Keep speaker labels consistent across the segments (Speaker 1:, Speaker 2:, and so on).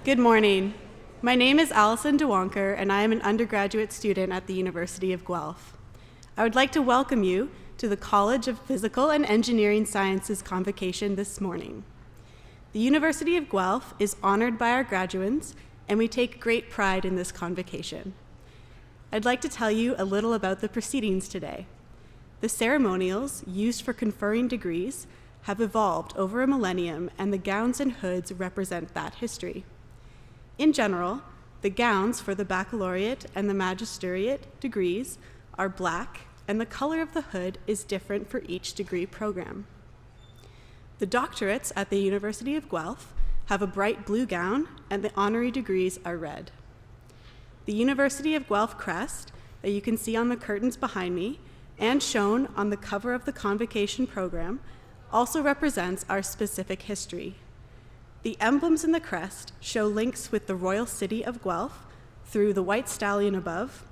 Speaker 1: Good morning. My name is Allison DeWonker, and I am an undergraduate student at the University of Guelph. I would like to welcome you to the College of Physical and Engineering Sciences convocation this morning. The University of Guelph is honored by our graduates, and we take great pride in this convocation. I'd like to tell you a little about the proceedings today. The ceremonials used for conferring degrees have evolved over a millennium, and the gowns and hoods represent that history. In general, the gowns for the baccalaureate and the magisteriate degrees are black, and the color of the hood is different for each degree program. The doctorates at the University of Guelph have a bright blue gown, and the honorary degrees are red. The University of Guelph crest that you can see on the curtains behind me and shown on the cover of the convocation program also represents our specific history. The emblems in the crest show links with the royal city of Guelph through the white stallion above,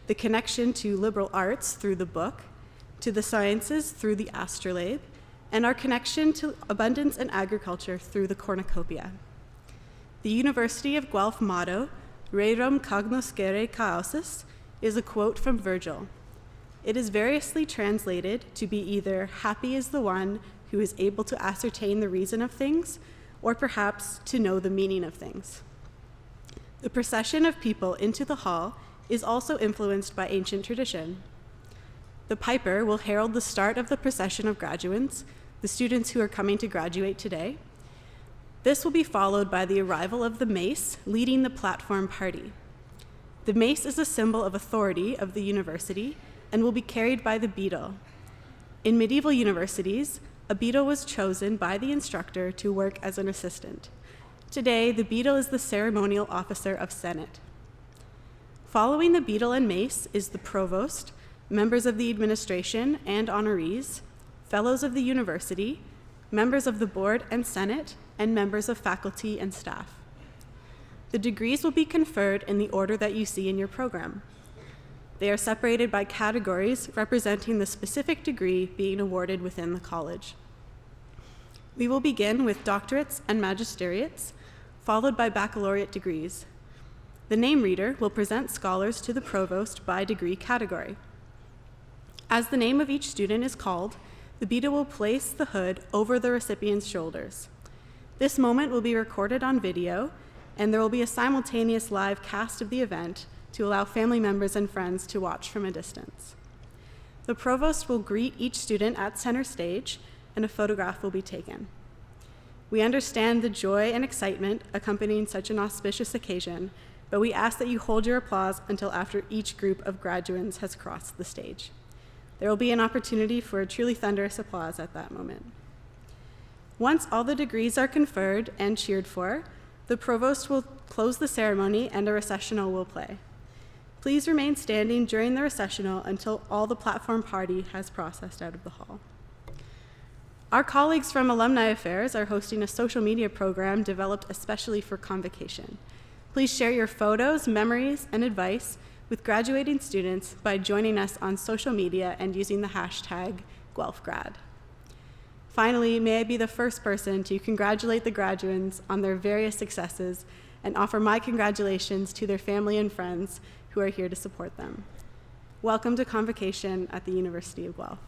Speaker 1: the connection to liberal arts through the book, to the sciences through the astrolabe, and our connection to abundance and agriculture through the cornucopia. The University of Guelph motto, Rerum cognoscere causis, is a quote from Virgil. It is variously translated to be either happy is the one who is able to ascertain the reason of things, or perhaps to know the meaning of things. The procession of people into the hall is also influenced by ancient tradition. The piper will herald the start of the procession of graduates, the students who are coming to graduate today. This will be followed by the arrival of the mace leading the platform party. The mace is a symbol of authority of the university and will be carried by the beadle. In medieval universities, a beadle was chosen by the instructor to work as an assistant. Today, the beadle is the ceremonial officer of Senate. Following the beadle and mace is the provost, members of the administration and honorees, fellows of the university, members of the board and senate, and members of faculty and staff. The degrees will be conferred in the order that you see in your program. They are separated by categories representing the specific degree being awarded within the college. We will begin with doctorates and magisteriates, followed by baccalaureate degrees. The name reader will present scholars to the provost by degree category. As the name of each student is called, the beadle will place the hood over the recipient's shoulders. This moment will be recorded on video, and there will be a simultaneous live cast of the event to allow family members and friends to watch from a distance. The provost will greet each student at center stage, and a photograph will be taken. We understand the joy and excitement accompanying such an auspicious occasion, but we ask that you hold your applause until after each group of graduates has crossed the stage. There will be an opportunity for a truly thunderous applause at that moment. Once all the degrees are conferred and cheered for, the provost will close the ceremony and a recessional will play. Please remain standing during the recessional until all the platform party has processed out of the hall. Our colleagues from Alumni Affairs are hosting a social media program developed especially for convocation. Please share your photos, memories, and advice with graduating students by joining us on social media and using the hashtag #GuelphGrad. Finally, may I be the first person to congratulate the graduates on their various successes and offer my congratulations to their family and friends who are here to support them. Welcome to convocation at the University of Guelph.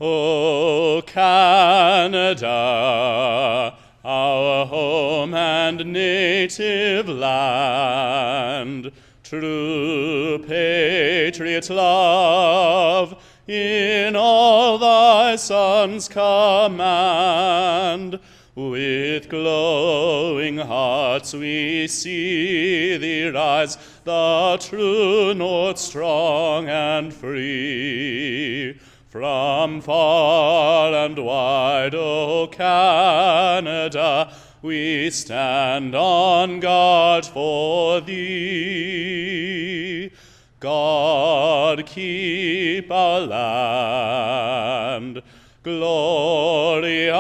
Speaker 2: O Canada, our home and native land, true patriot love in all thy sons command. With glowing hearts we see thee rise, the true North strong and free. From far and wide, O Canada, we stand on guard for thee. God keep our land glorious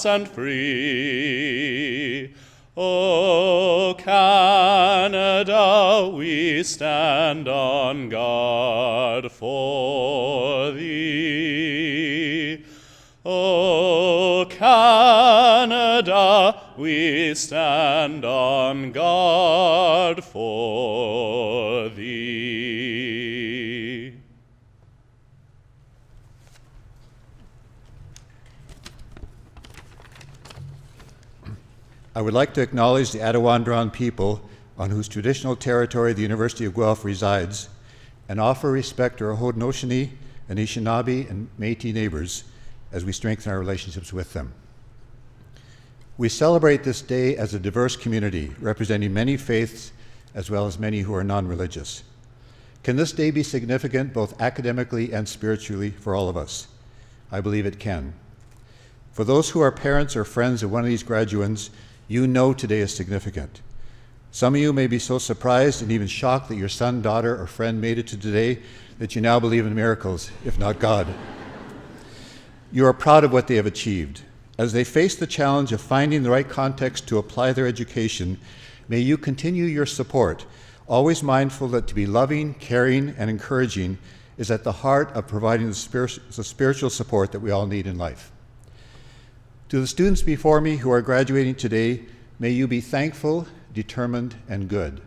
Speaker 2: and free. O Canada, we stand on guard for thee. O Canada, we stand on guard for thee.
Speaker 3: I would like to acknowledge the Attawandaron people on whose traditional territory the University of Guelph resides, and offer respect to our Haudenosaunee, Anishinaabe, and Métis neighbors as we strengthen our relationships with them. We celebrate this day as a diverse community representing many faiths as well as many who are non-religious. Can this day be significant both academically and spiritually for all of us? I believe it can. For those who are parents or friends of one of these graduands, you know today is significant. Some of you may be so surprised and even shocked that your son, daughter, or friend made it to today that you now believe in miracles, if not God. You are proud of what they have achieved. As they face the challenge of finding the right context to apply their education, may you continue your support, always mindful that to be loving, caring, and encouraging is at the heart of providing the spiritual support that we all need in life. To the students before me who are graduating today, may you be thankful, determined, and good.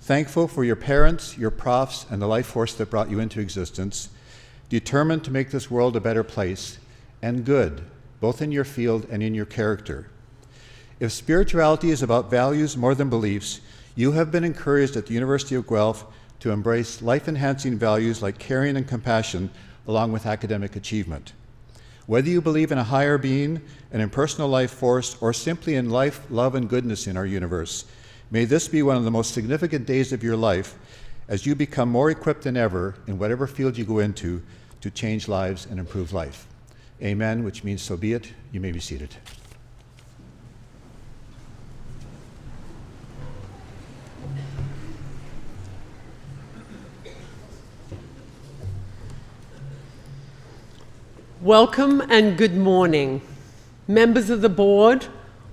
Speaker 3: Thankful for your parents, your profs, and the life force that brought you into existence, determined to make this world a better place, and good, both in your field and in your character. If spirituality is about values more than beliefs, you have been encouraged at the University of Guelph to embrace life-enhancing values like caring and compassion along with academic achievement. Whether you believe in a higher being, an impersonal life force, or simply in life, love, and goodness in our universe, may this be one of the most significant days of your life as you become more equipped than ever in whatever field you go into to change lives and improve life. Amen, which means so be it. You may be seated.
Speaker 4: Welcome and good morning, members of the board,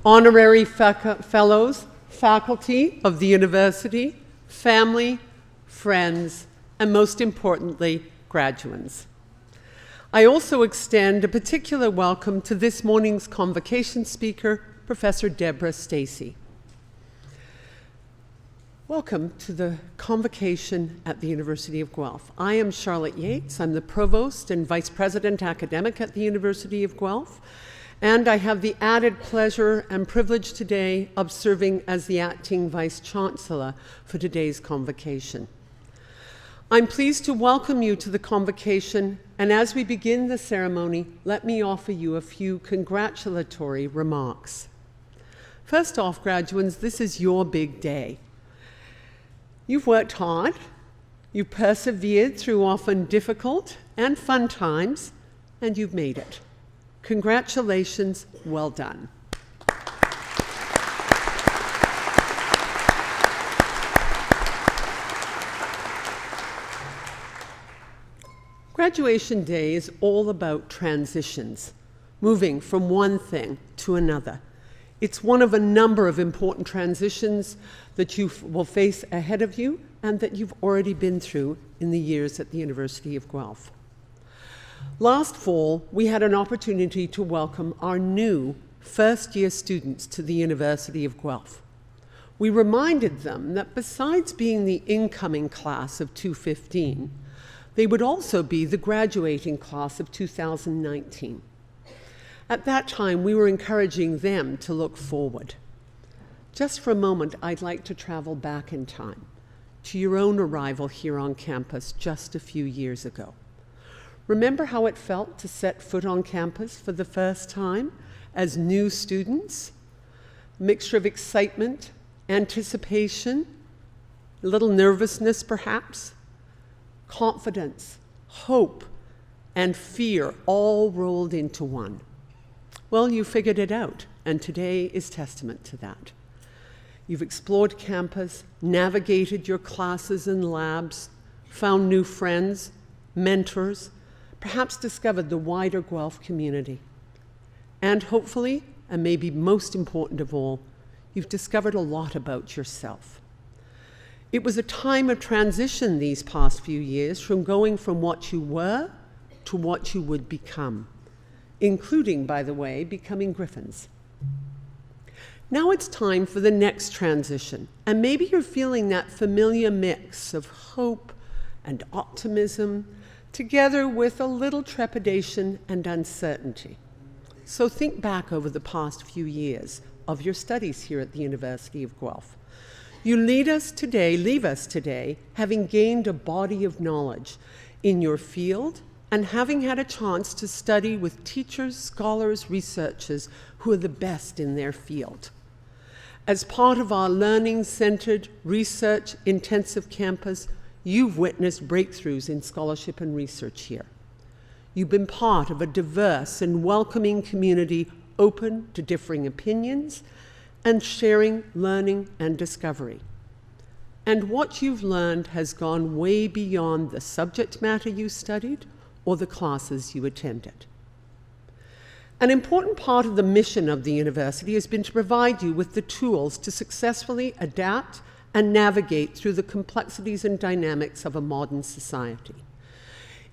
Speaker 4: honorary fellows, faculty of the university, family, friends, and most importantly, graduands. I also extend a particular welcome to this morning's convocation speaker, Professor Deborah Stacey. Welcome to the convocation at the University of Guelph. I am Charlotte Yates. I'm the Provost and Vice President Academic at the University of Guelph, and I have the added pleasure and privilege today of serving as the Acting Vice Chancellor for today's convocation. I'm pleased to welcome you to the convocation, and as we begin the ceremony, let me offer you a few congratulatory remarks. First off, graduates, this is your big day. You've worked hard, you've persevered through often difficult and fun times, and you've made it. Congratulations, well done. Graduation day is all about transitions, moving from one thing to another. It's one of a number of important transitions that you will face ahead of you and that you've already been through in the years at the University of Guelph. Last fall, we had an opportunity to welcome our new first-year students to the University of Guelph. We reminded them that besides being the incoming class of 2015, They would also be the graduating class of 2019. At that time, we were encouraging them to look forward. Just for a moment, I'd like to travel back in time to your own arrival here on campus just a few years ago. Remember how it felt to set foot on campus for the first time as new students? A mixture of excitement, anticipation, a little nervousness perhaps, confidence, hope, and fear all rolled into one. Well, you figured it out, and today is testament to that. You've explored campus, navigated your classes and labs, found new friends, mentors, perhaps discovered the wider Guelph community. And hopefully, and maybe most important of all, you've discovered a lot about yourself. It was a time of transition these past few years from going from what you were to what you would become, including, by the way, becoming Griffins. Now it's time for the next transition, and maybe you're feeling that familiar mix of hope and optimism together with a little trepidation and uncertainty. So think back over the past few years of your studies here at the University of Guelph. You leave us today having gained a body of knowledge in your field and having had a chance to study with teachers, scholars, researchers who are the best in their field. As part of our learning-centered, research-intensive campus, you've witnessed breakthroughs in scholarship and research here. You've been part of a diverse and welcoming community open to differing opinions and sharing learning and discovery. And what you've learned has gone way beyond the subject matter you studied or the classes you attended. An important part of the mission of the university has been to provide you with the tools to successfully adapt and navigate through the complexities and dynamics of a modern society.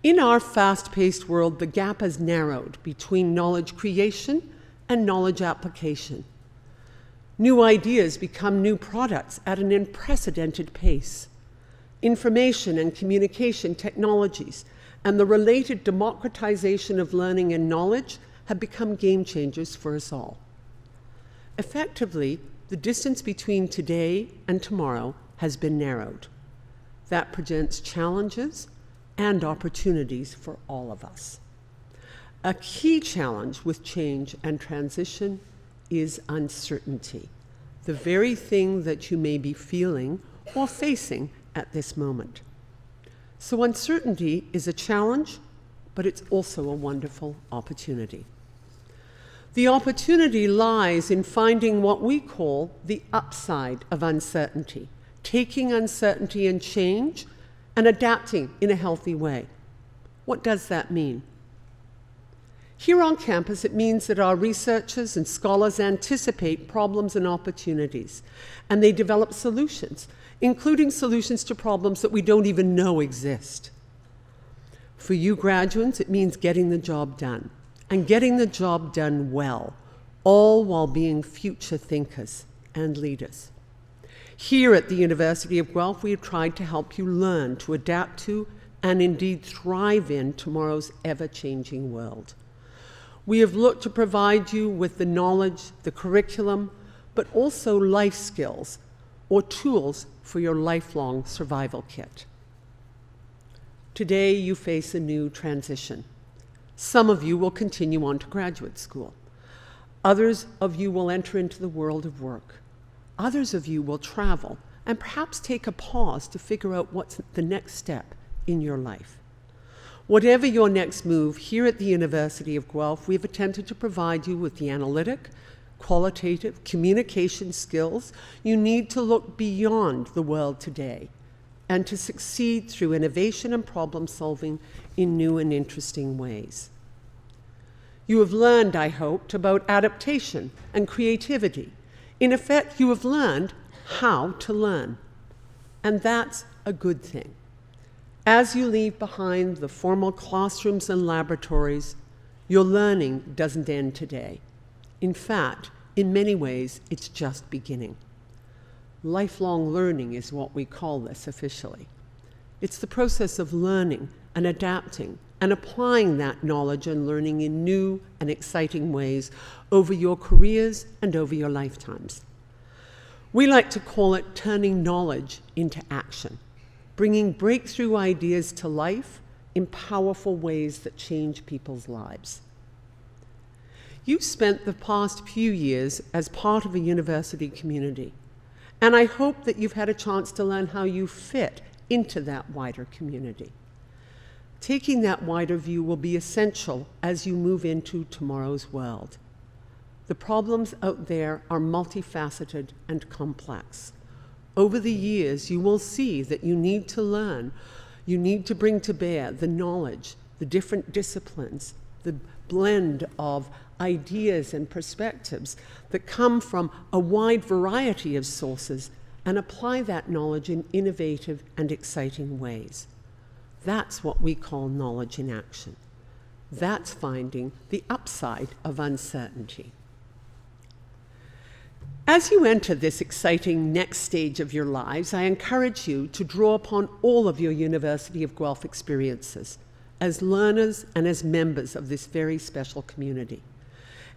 Speaker 4: In our fast-paced world, the gap has narrowed between knowledge creation and knowledge application. New ideas become new products at an unprecedented pace. Information and communication technologies and the related democratization of learning and knowledge have become game changers for us all. Effectively, the distance between today and tomorrow has been narrowed. That presents challenges and opportunities for all of us. A key challenge with change and transition is uncertainty, the very thing that you may be feeling or facing at this moment. So uncertainty is a challenge, but it's also a wonderful opportunity. The opportunity lies in finding what we call the upside of uncertainty, taking uncertainty and change and adapting in a healthy way. What does that mean? Here on campus, it means that our researchers and scholars anticipate problems and opportunities, and they develop solutions, including solutions to problems that we don't even know exist. For you graduates, it means getting the job done, and getting the job done well, all while being future thinkers and leaders. Here at the University of Guelph, we have tried to help you learn to adapt to and indeed thrive in tomorrow's ever-changing world. We have looked to provide you with the knowledge, the curriculum, but also life skills or tools for your lifelong survival kit. Today, you face a new transition. Some of you will continue on to graduate school. Others of you will enter into the world of work. Others of you will travel and perhaps take a pause to figure out what's the next step in your life. Whatever your next move, here at the University of Guelph, we have attempted to provide you with the analytic, qualitative, communication skills you need to look beyond the world today and to succeed through innovation and problem solving in new and interesting ways. You have learned, I hope, about adaptation and creativity. In effect, you have learned how to learn, and that's a good thing. As you leave behind the formal classrooms and laboratories, your learning doesn't end today. In fact, in many ways, it's just beginning. Lifelong learning is what we call this officially. It's the process of learning and adapting and applying that knowledge and learning in new and exciting ways over your careers and over your lifetimes. We like to call it turning knowledge into action, bringing breakthrough ideas to life in powerful ways that change people's lives. You've spent the past few years as part of a university community, and I hope that you've had a chance to learn how you fit into that wider community. Taking that wider view will be essential as you move into tomorrow's world. The problems out there are multifaceted and complex. Over the years, you will see that you need to learn, you need to bring to bear the knowledge, the different disciplines, the blend of ideas and perspectives that come from a wide variety of sources and apply that knowledge in innovative and exciting ways. That's what we call knowledge in action. That's finding the upside of uncertainty. As you enter this exciting next stage of your lives, I encourage you to draw upon all of your University of Guelph experiences as learners and as members of this very special community,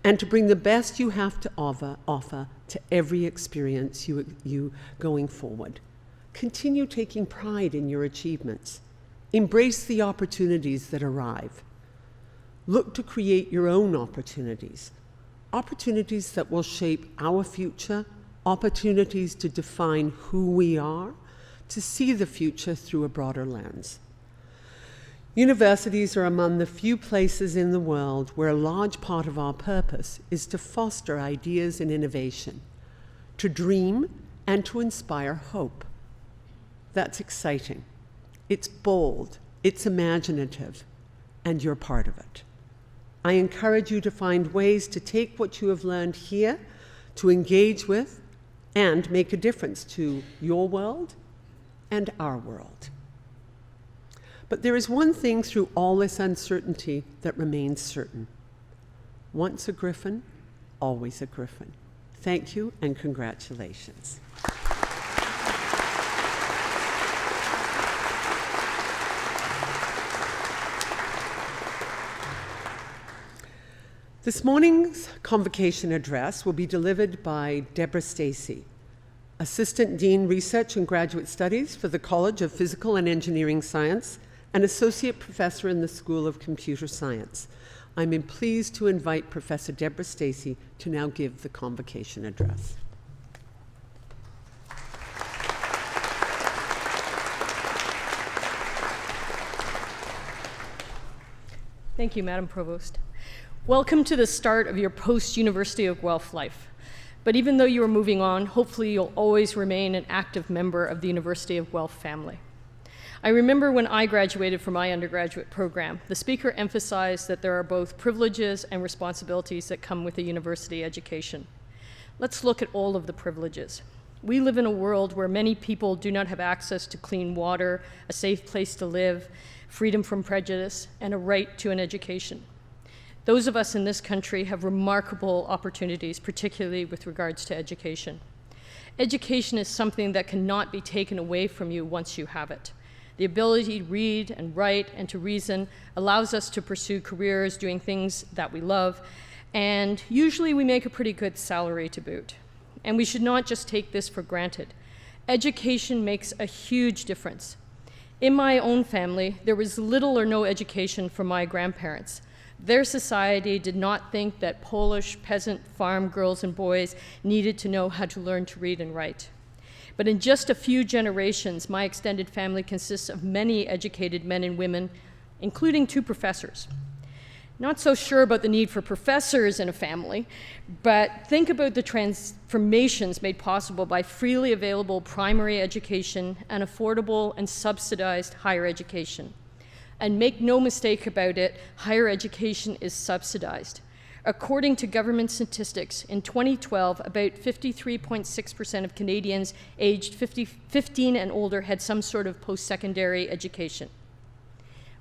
Speaker 4: and to bring the best you have to offer to every experience you going forward. Continue taking pride in your achievements. Embrace the opportunities that arrive. Look to create your own opportunities that will shape our future, opportunities to define who we are, to see the future through a broader lens. Universities are among the few places in the world where a large part of our purpose is to foster ideas and innovation, to dream and to inspire hope. That's exciting. It's bold, it's imaginative, and you're part of it. I encourage you to find ways to take what you have learned here, to engage with, and make a difference to your world and our world. But there is one thing through all this uncertainty that remains certain. Once a Griffin, always a Griffin. Thank you and congratulations. This morning's convocation address will be delivered by Deborah Stacey, Assistant Dean Research and Graduate Studies for the College of Physical and Engineering Science and Associate Professor in the School of Computer Science. I'm pleased to invite Professor Deborah Stacey to now give the convocation address.
Speaker 5: Thank you, Madam Provost. Welcome to the start of your post-University of Guelph life. But even though you are moving on, hopefully you'll always remain an active member of the University of Guelph family. I remember when I graduated from my undergraduate program, the speaker emphasized that there are both privileges and responsibilities that come with a university education. Let's look at all of the privileges. We live in a world where many people do not have access to clean water, a safe place to live, freedom from prejudice, and a right to an education. Those of us in this country have remarkable opportunities, particularly with regards to education. Education is something that cannot be taken away from you once you have it. The ability to read and write and to reason allows us to pursue careers doing things that we love, and usually we make a pretty good salary to boot. And we should not just take this for granted. Education makes a huge difference. In my own family, there was little or no education from my grandparents. Their society did not think that Polish peasant farm girls and boys needed to know how to learn to read and write. But in just a few generations, my extended family consists of many educated men and women, including 2 professors. Not so sure about the need for professors in a family, but think about the transformations made possible by freely available primary education and affordable and subsidized higher education. And make no mistake about it, higher education is subsidized. According to government statistics, in 2012, about 53.6% of Canadians aged 15 and older had some sort of post-secondary education.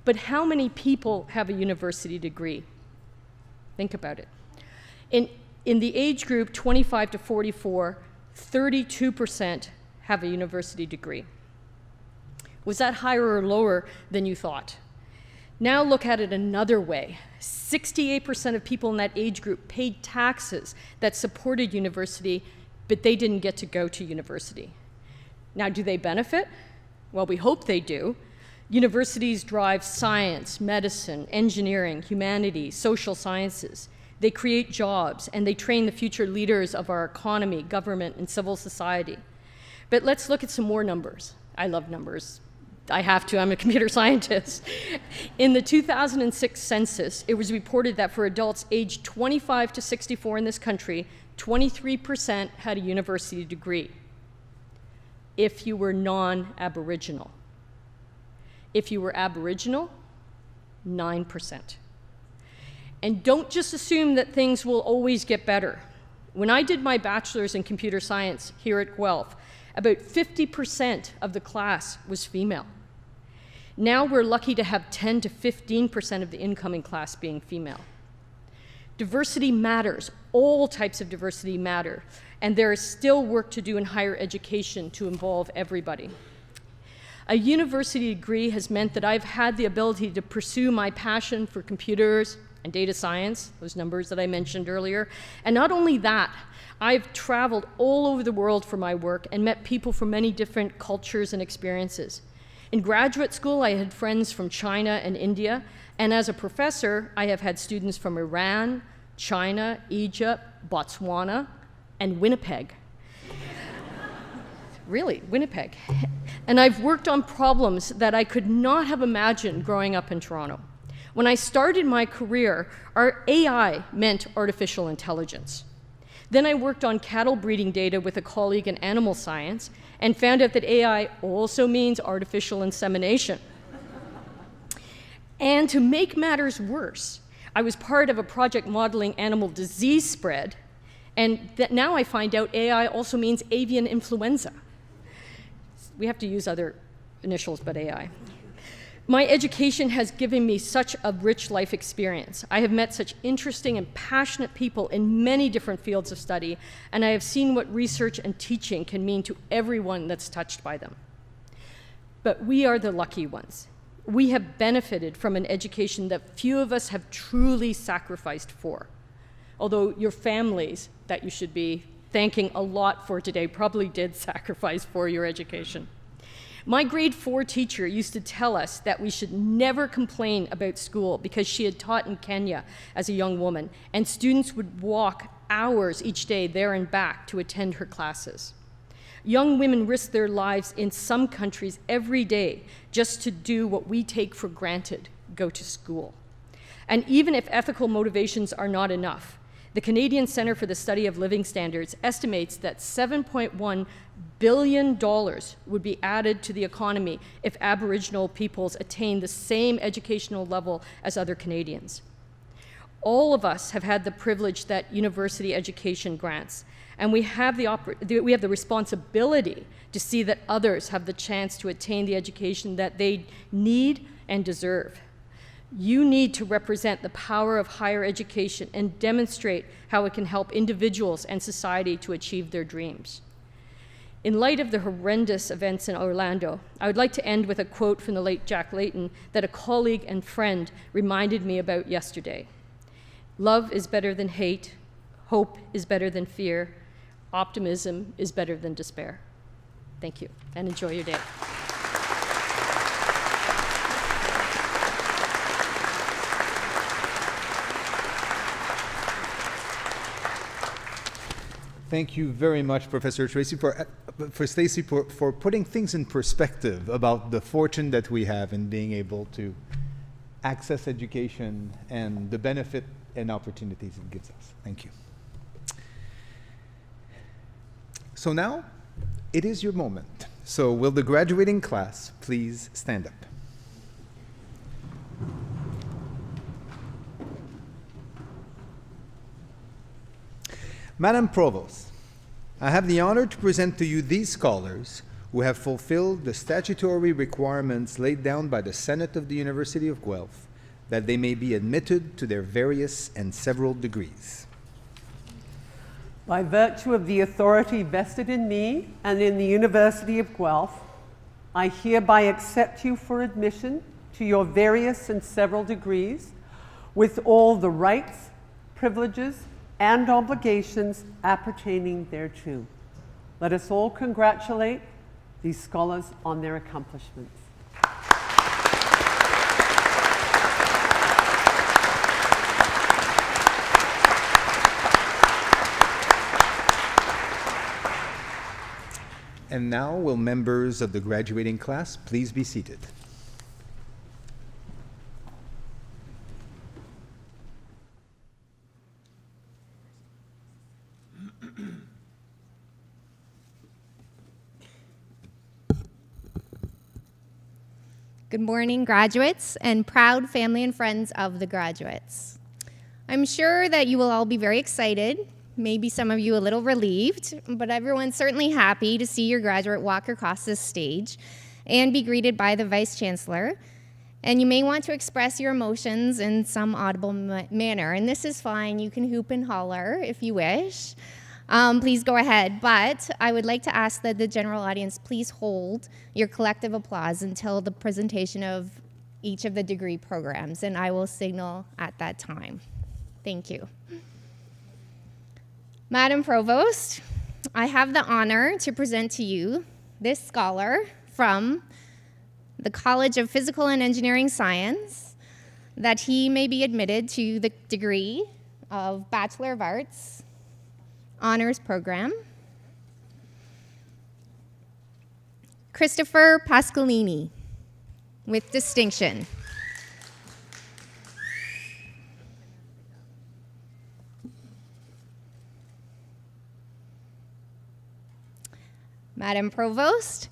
Speaker 5: But how many people have a university degree? Think about it. In the age group 25 to 44, 32% have a university degree. Was that higher or lower than you thought? Now look at it another way. 68% of people in that age group paid taxes that supported university, but they didn't get to go to university. Now, do they benefit? Well, we hope they do. Universities drive science, medicine, engineering, humanities, social sciences. They create jobs, and they train the future leaders of our economy, government, and civil society. But let's look at some more numbers. I love numbers. I have to, I'm a computer scientist. In the 2006 census, it was reported that for adults aged 25 to 64 in this country, 23% had a university degree. If you were non-Aboriginal. If you were Aboriginal, 9%. And don't just assume that things will always get better. When I did my bachelor's in computer science here at Guelph, about 50% of the class was female. Now we're lucky to have 10 to 15% of the incoming class being female. Diversity matters. All types of diversity matter. And there is still work to do in higher education to involve everybody. A university degree has meant that I've had the ability to pursue my passion for computers and data science, those numbers that I mentioned earlier. And not only that, I've traveled all over the world for my work and met people from many different cultures and experiences. In graduate school, I had friends from China and India, and as a professor, I have had students from Iran, China, Egypt, Botswana, and Winnipeg. Really, Winnipeg. And I've worked on problems that I could not have imagined growing up in Toronto. When I started my career, our AI meant artificial intelligence. Then I worked on cattle breeding data with a colleague in animal science and found out that AI also means artificial insemination. And to make matters worse, I was part of a project modeling animal disease spread, and that now I find out AI also means avian influenza. We have to use other initials but AI. My education has given me such a rich life experience. I have met such interesting and passionate people in many different fields of study, and I have seen what research and teaching can mean to everyone that's touched by them. But we are the lucky ones. We have benefited from an education that few of us have truly sacrificed for. Although your families, that you should be thanking a lot for today, probably did sacrifice for your education. My grade 4 teacher used to tell us that we should never complain about school because she had taught in Kenya as a young woman, and students would walk hours each day there and back to attend her classes. Young women risk their lives in some countries every day just to do what we take for granted, go to school. And even if ethical motivations are not enough, the Canadian Centre for the Study of Living Standards estimates that $7.1 billion would be added to the economy if Aboriginal peoples attain the same educational level as other Canadians. All of us have had the privilege that university education grants, and we have the responsibility to see that others have the chance to attain the education that they need and deserve. You need to represent the power of higher education and demonstrate how it can help individuals and society to achieve their dreams. In light of the horrendous events in Orlando, I would like to end with a quote from the late Jack Layton that a colleague and friend reminded me about yesterday. Love is better than hate, hope is better than fear, optimism is better than despair. Thank you, and enjoy your day.
Speaker 6: Thank you very much, Professor Tracy, for putting things in perspective about the fortune that we have in being able to access education and the benefit and opportunities it gives us. Thank you. So now, it is your moment. So will the graduating class please stand up? Madam Provost, I have the honor to present to you these scholars who have fulfilled the statutory requirements laid down by the Senate of the University of Guelph that they may be admitted to their various and several degrees.
Speaker 4: By virtue of the authority vested in me and in the University of Guelph, I hereby accept you for admission to your various and several degrees with all the rights, privileges, and obligations appertaining thereto. Let us all congratulate these scholars on their accomplishments.
Speaker 6: And now, will members of the graduating class please be seated?
Speaker 7: Good morning, graduates, and proud family and friends of the graduates. I'm sure that you will all be very excited, maybe some of you a little relieved, but everyone's certainly happy to see your graduate walk across this stage and be greeted by the Vice Chancellor. And you may want to express your emotions in some audible manner, and this is fine. You can hoop and holler if you wish. Please go ahead, but I would like to ask that the general audience please hold your collective applause until the presentation of each of the degree programs, and I will signal at that time. Thank you. Madam Provost, I have the honor to present to you this scholar from the College of Physical and Engineering Science, that he may be admitted to the degree of Bachelor of Arts Honors Program. Christopher Pasqualini, with distinction. Madam Provost,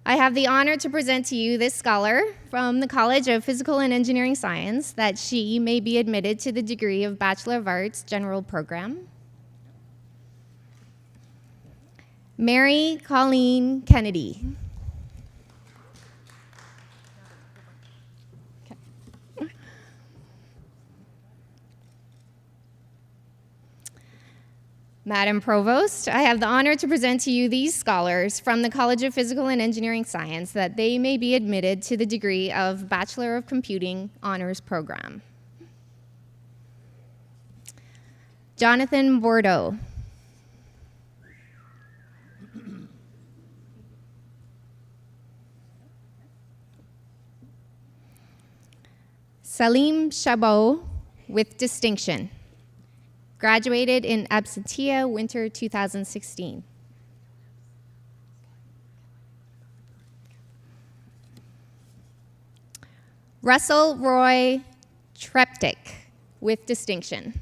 Speaker 7: I have the honor to present to you this scholar from the College of Physical and Engineering Science, that she may be admitted to the degree of Bachelor of Arts General Program. Mary Colleen Kennedy. Madam Provost, I have the honor to present to you these scholars from the College of Physical and Engineering Science, that they may be admitted to the degree of Bachelor of Computing Honors Program. Jonathan Bordeaux. Salim Chabot, with distinction. Graduated in absentia winter 2016. Russell Roy Treptic, with distinction.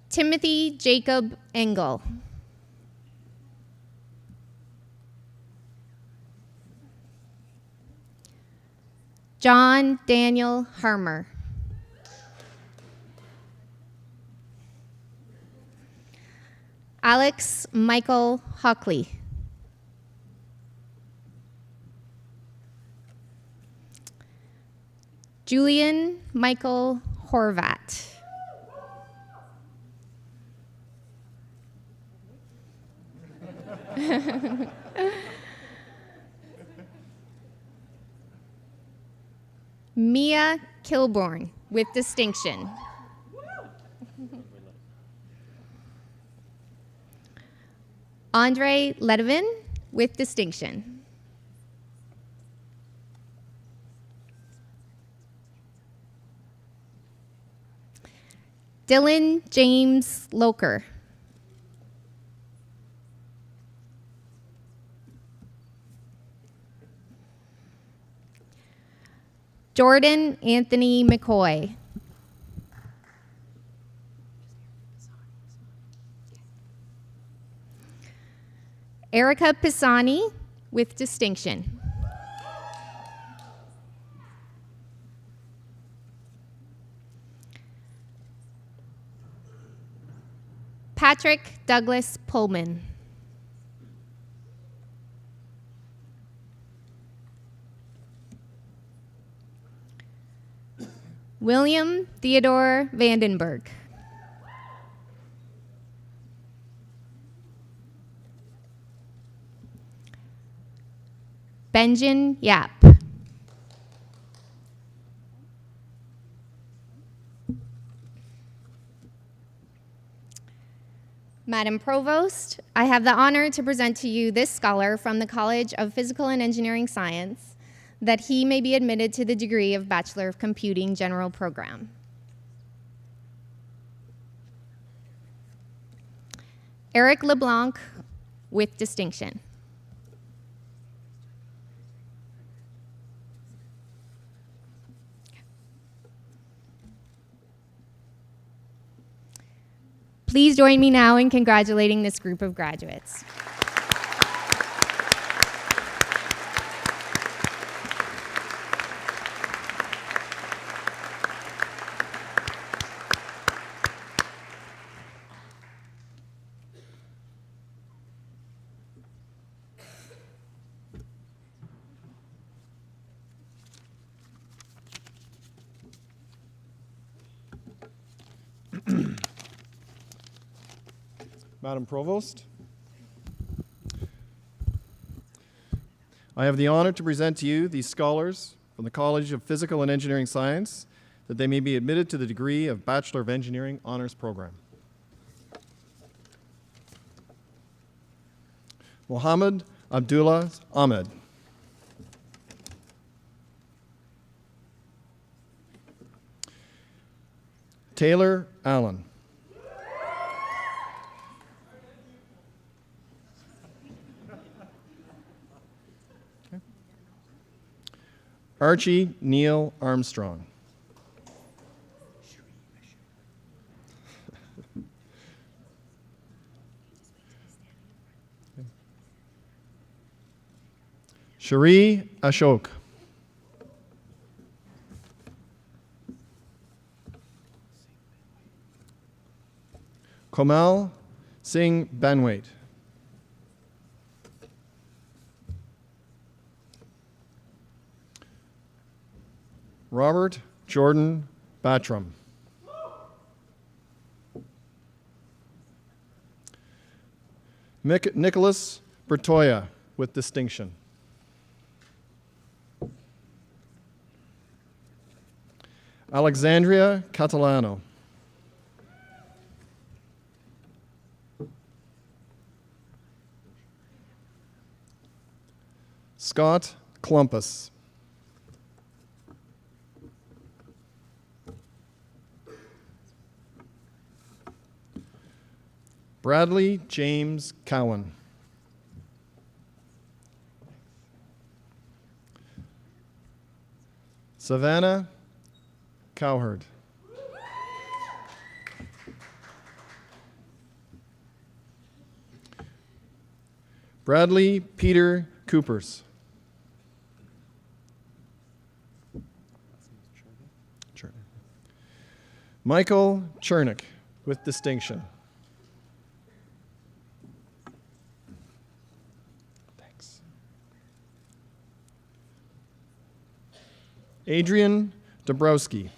Speaker 7: Timothy Jacob Engel. John Daniel Harmer. Alex Michael Hockley. Julian Michael Horvat. Mia Kilborn, with distinction. Andre Ledevin, with distinction. Dylan James Loker. Jordan Anthony McCoy. Erica Pisani, with distinction. Patrick Douglas Pullman. William Theodore Vandenberg. Benjin Yap. Madam Provost, I have the honor to present to you this scholar from the College of Physical and Engineering Science, that he may be admitted to the degree of Bachelor of Computing General Program. Eric LeBlanc, with distinction. Please join me now in congratulating this group of graduates.
Speaker 8: Madam Provost, I have the honor to present to you these scholars from the College of Physical and Engineering Science, that they may be admitted to the degree of Bachelor of Engineering Honors Program. Mohammed Abdullah Ahmed. Taylor Allen. Archie Neil Armstrong. Shri Ashok. Komal Singh Banwait. Robert Jordan Batram. Nicholas Bertoya, with distinction. Alexandria Catalano. Scott Klumpus. Bradley James Cowan. Savannah Cowherd. Bradley Peter Coopers. Michael Chernick, with distinction. Thanks. Adrian Dabrowski.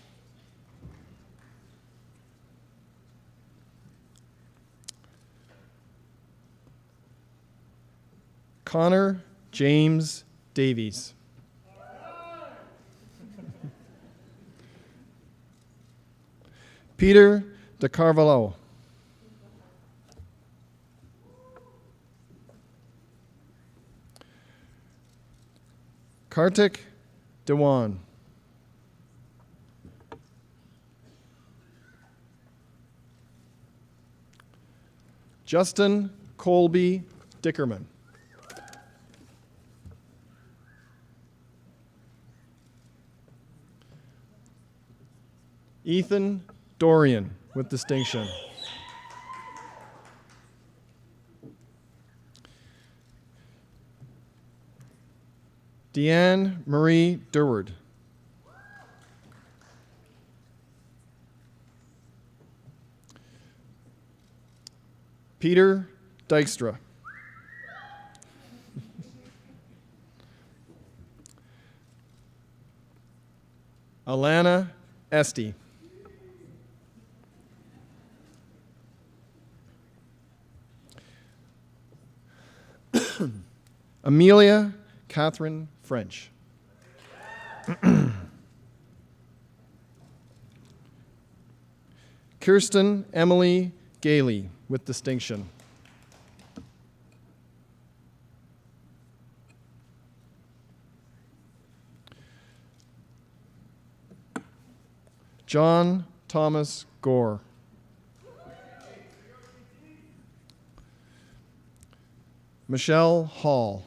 Speaker 8: Connor James Davies. Peter de Carvalho. Kartik Dewan. Justin Colby Dickerman. Ethan Dorian, with distinction. Deanne Marie Durward. Peter Dykstra. Alana Esty. Amelia Catherine French. Kirsten Emily Gailey, with distinction. John Thomas Gore. Michelle Hall.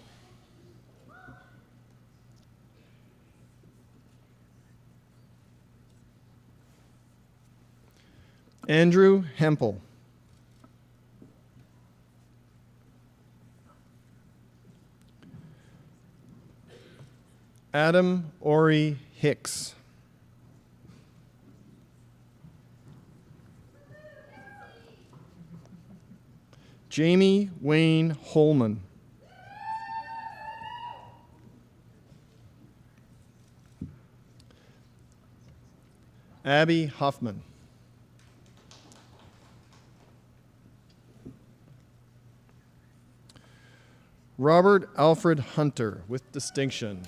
Speaker 8: Andrew Hempel. Adam Ori Hicks. Jamie Wayne Holman. Abby Huffman. Robert Alfred Hunter, with distinction.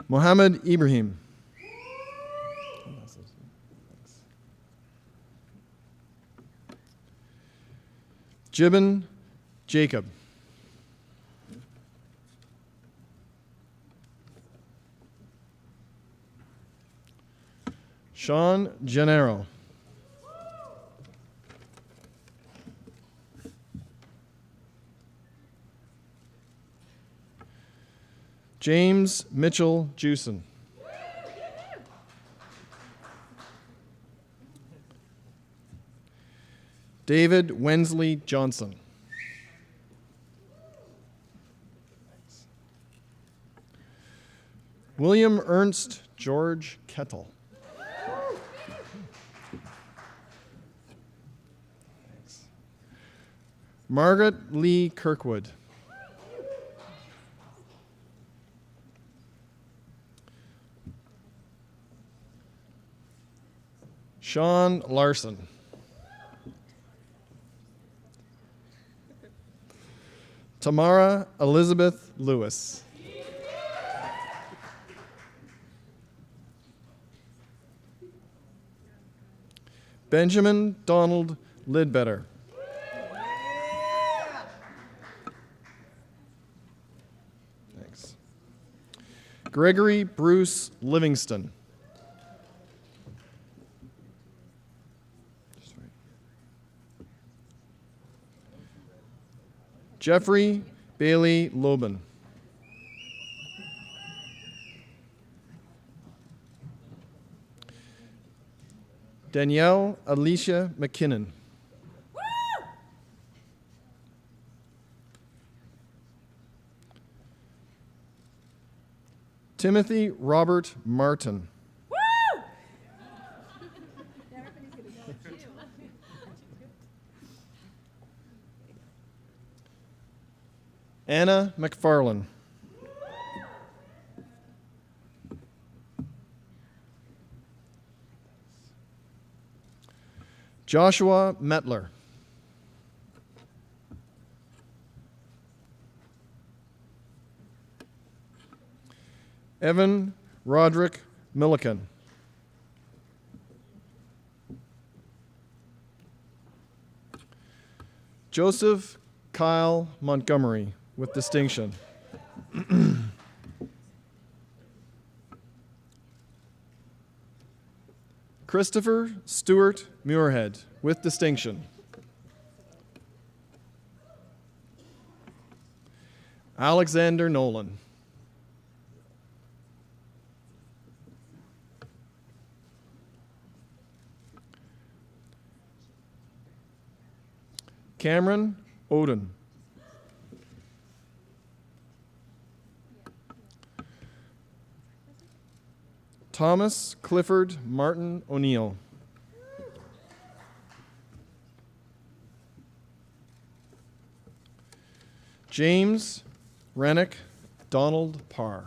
Speaker 8: Mohammed Ibrahim. Jibin Jacob. Sean Gennaro. James Mitchell Jewson. David Wensley Johnson. William Ernst George Kettle. Margaret Lee Kirkwood. Sean Larson. Tamara Elizabeth Lewis. Benjamin Donald Lidbetter. Thanks. Gregory Bruce Livingston. Jeffrey Bailey Loban. Danielle Alicia McKinnon. Timothy Robert Martin. Anna McFarlane. Joshua Metler. Evan Roderick Milliken. Joseph Kyle Montgomery, with distinction. Christopher Stewart Muirhead, with distinction. Alexander Nolan. Cameron Odin. Thomas Clifford Martin O'Neill. James Rennick Donald Parr.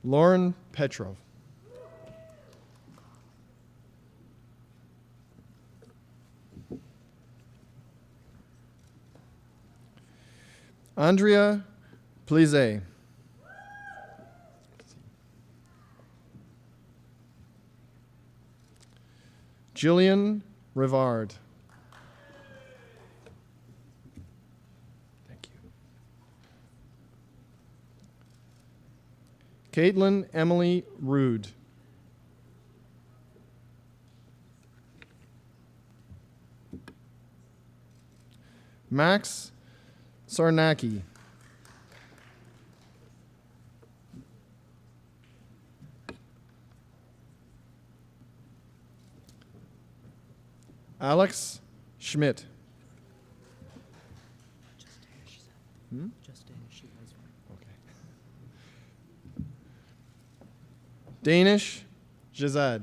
Speaker 8: Lauren Petrov. Andrea Plize. Jillian Rivard. Thank you. Caitlin Emily Rude. Max Sarnacki. Alex Schmidt. Okay. Danish Jazad.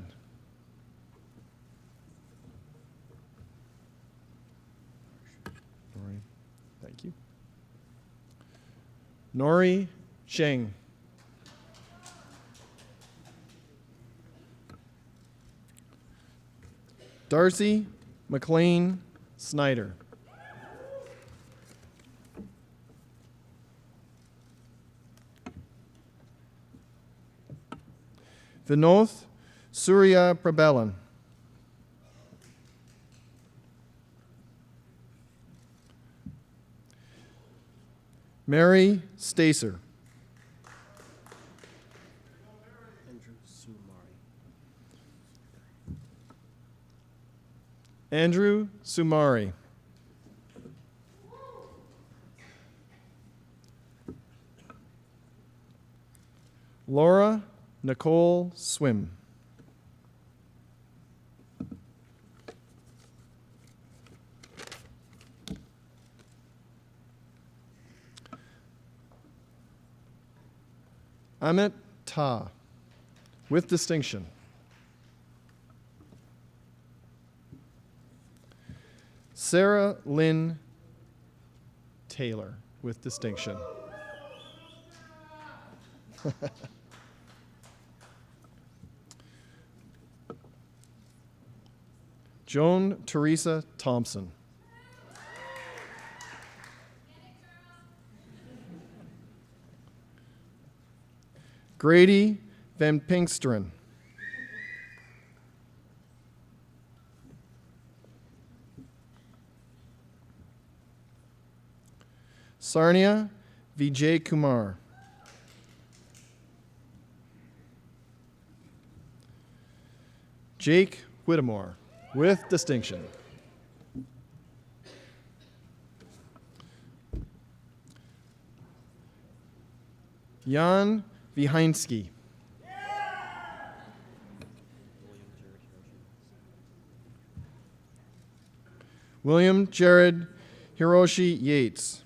Speaker 8: Thank you. Nori Sheng. Darcy McLean Snyder. Vinoth Surya Prabhalan. Mary Stacer. Andrew Sumari. Laura Nicole Swim. Amit Ta, with distinction. Sarah Lynn Taylor, with distinction. Joan Teresa Thompson. Grady Van Pinksteren. Sarnia Vijay Kumar. Jake Whittemore, with distinction. Jan Vihinsky. William Jared Hiroshi Yates.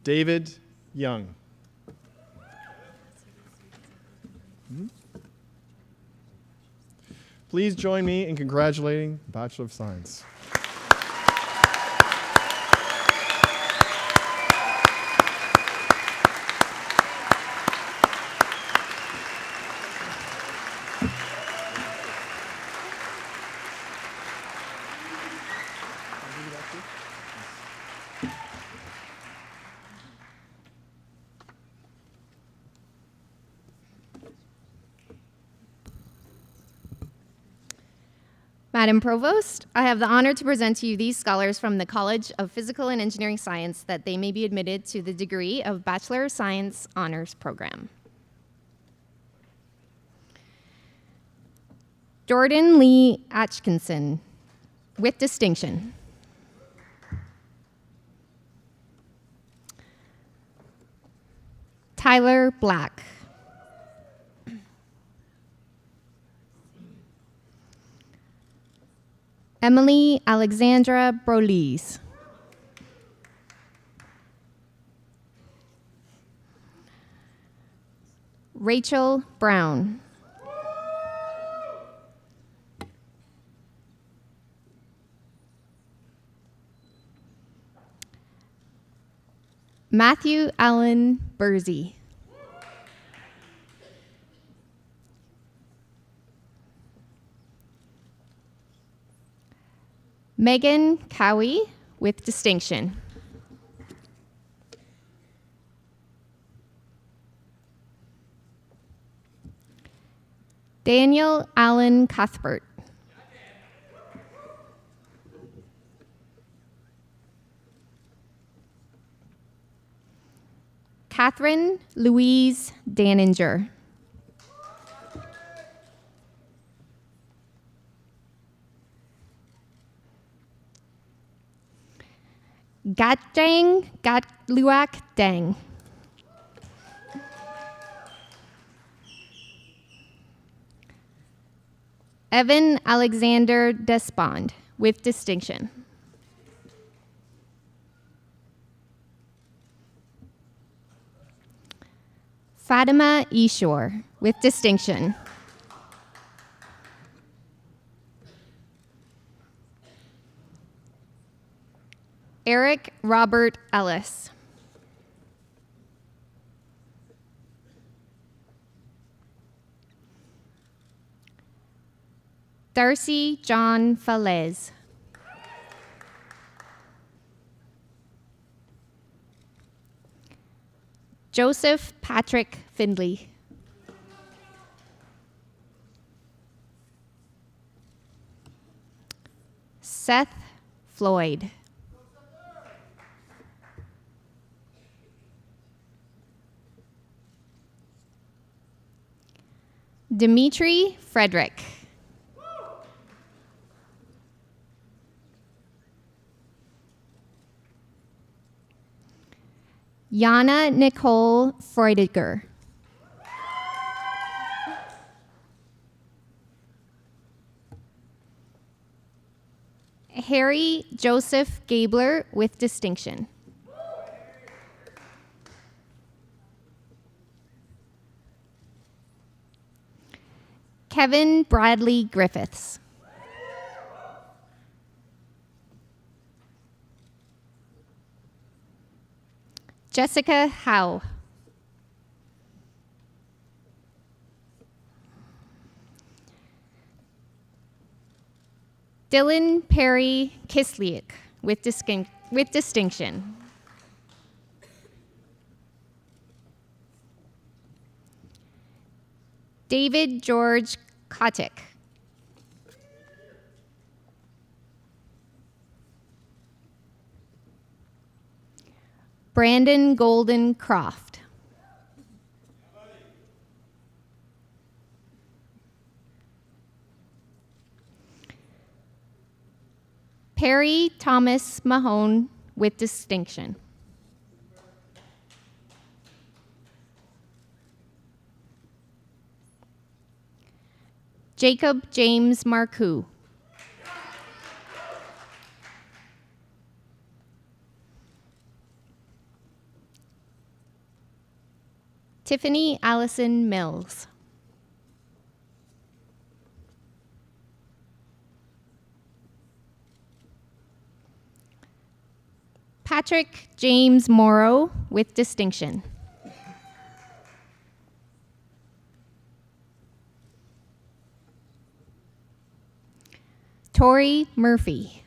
Speaker 8: David Young. Please join me in congratulating the Bachelor of Science.
Speaker 7: Madam Provost, I have the honor to present to you these scholars from the College of Physical and Engineering Science that they may be admitted to the degree of Bachelor of Science Honors Program. Jordan Lee Atkinson, with distinction. Tyler Black. Emily Alexandra Brolees. Rachel Brown. Matthew Allen Bursey. Megan Cowie with distinction. Daniel Allen Cuthbert. Catherine Louise Daninger. Gatdang Gatluak Dang. Evan Alexander Despond with distinction. Fatima Eshore with distinction. Eric Robert Ellis. Darcy John Falez. Joseph Patrick Findley. Seth Floyd. Dimitri Frederick. Yana Nicole Freudiger. Harry Joseph Gabler with distinction. Kevin Bradley Griffiths. Jessica Howe. Dylan Perry Kisliak with distinction. David George Kotick. Brandon Golden Croft. Perry Thomas Mahone with distinction. Jacob James Marcoux. Tiffany Allison Mills. Patrick James Morrow with distinction. Tori Murphy.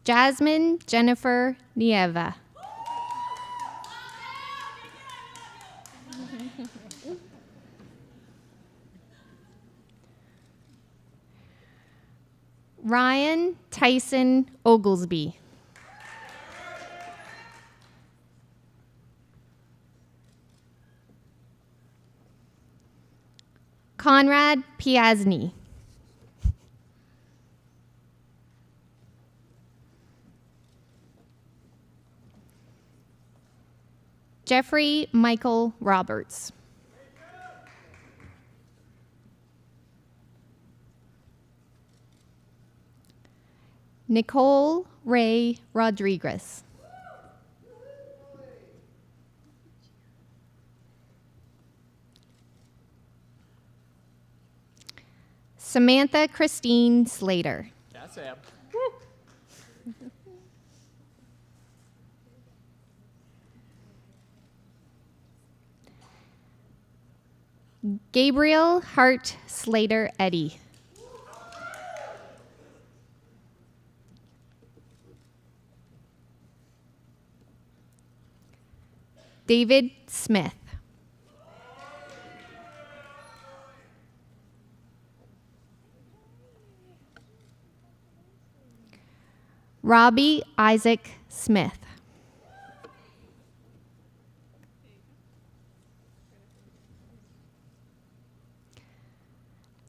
Speaker 7: Jasmine Jennifer Nieva. Ryan Tyson Oglesby. Conrad Piazny. Jeffrey Michael Roberts. Nicole Ray Rodriguez. Samantha Christine Slater.
Speaker 5: Yeah, Sam.
Speaker 7: Gabriel Hart Slater Eddy. David Smith. Robbie Isaac Smith.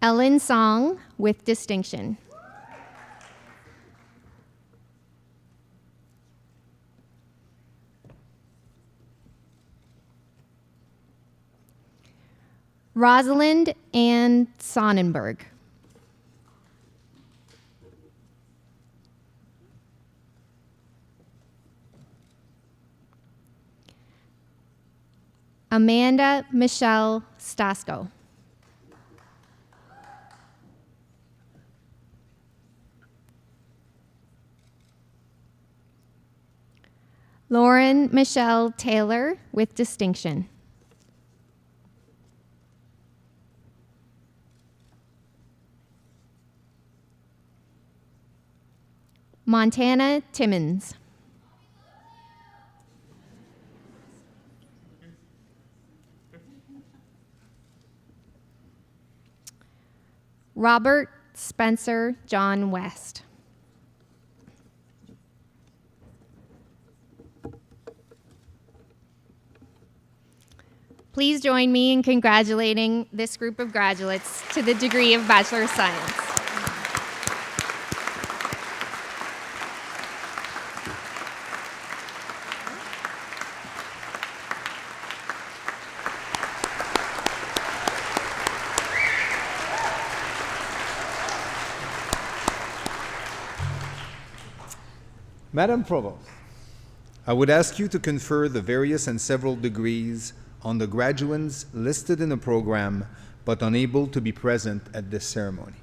Speaker 7: Ellen Song with distinction. Rosalind Ann Sonnenberg. Amanda Michelle Stasko. Lauren Michelle Taylor with distinction. Montana Timmons. Robert Spencer John West. Please join me in congratulating this group of graduates to the degree of Bachelor of Science.
Speaker 6: Madam Provost, I would ask you to confer the various and several degrees on the graduates listed in the program but unable to be present at this ceremony.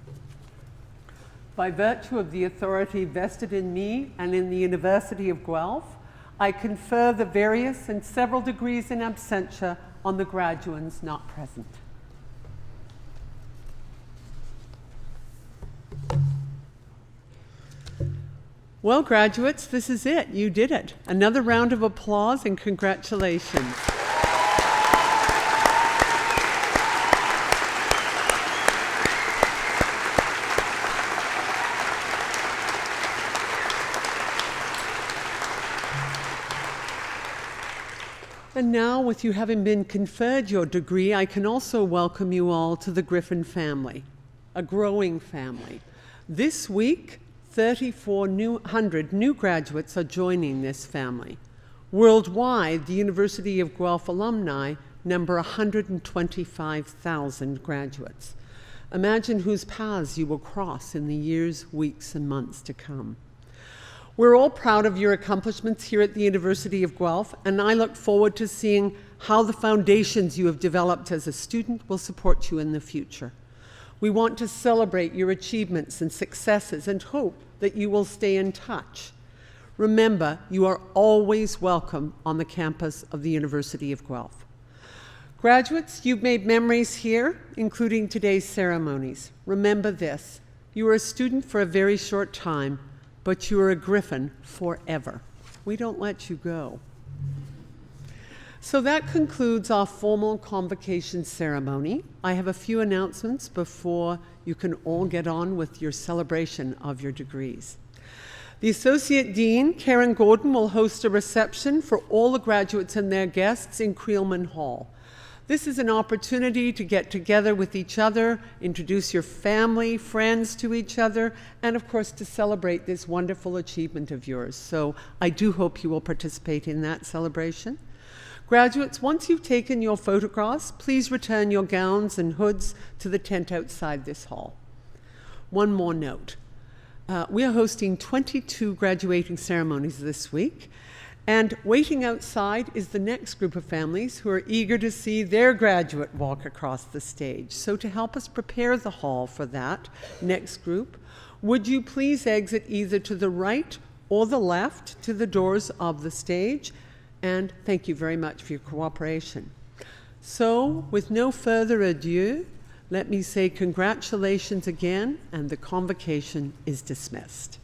Speaker 4: By virtue of the authority vested in me and in the University of Guelph, I confer the various and several degrees in absentia on the graduands not present. Well, graduates, this is it. You did it. Another round of applause and congratulations. And now, with you having been conferred your degree, I can also welcome you all to the Griffin family, a growing family. This week, 3,400 new graduates are joining this family. Worldwide, the University of Guelph alumni number 125,000 graduates. Imagine whose paths you will cross in the years, weeks, and months to come. We're all proud of your accomplishments here at the University of Guelph, and I look forward to seeing how the foundations you have developed as a student will support you in the future. We want to celebrate your achievements and successes and hope that you will stay in touch. Remember, you are always welcome on the campus of the University of Guelph. Graduates, you've made memories here, including today's ceremonies. Remember this, you are a student for a very short time, but you are a Griffin forever. We don't let you go. So that concludes our formal convocation ceremony. I have a few announcements before you can all get on with your celebration of your degrees. The Associate Dean, Karen Gordon, will host a reception for all the graduates and their guests in Creelman Hall. This is an opportunity to get together with each other, introduce your family, friends to each other, and of course to celebrate this wonderful achievement of yours. So I do hope you will participate in that celebration. Graduates, once you've taken your photographs, please return your gowns and hoods to the tent outside this hall. One more note. We are hosting 22 graduating ceremonies this week, And waiting outside is the next group of families who are eager to see their graduate walk across the stage. So to help us prepare the hall for that next group, would you please exit either to the right or the left to the doors of the stage? And thank you very much for your cooperation. So, with no further ado, let me say congratulations again, and the convocation is dismissed.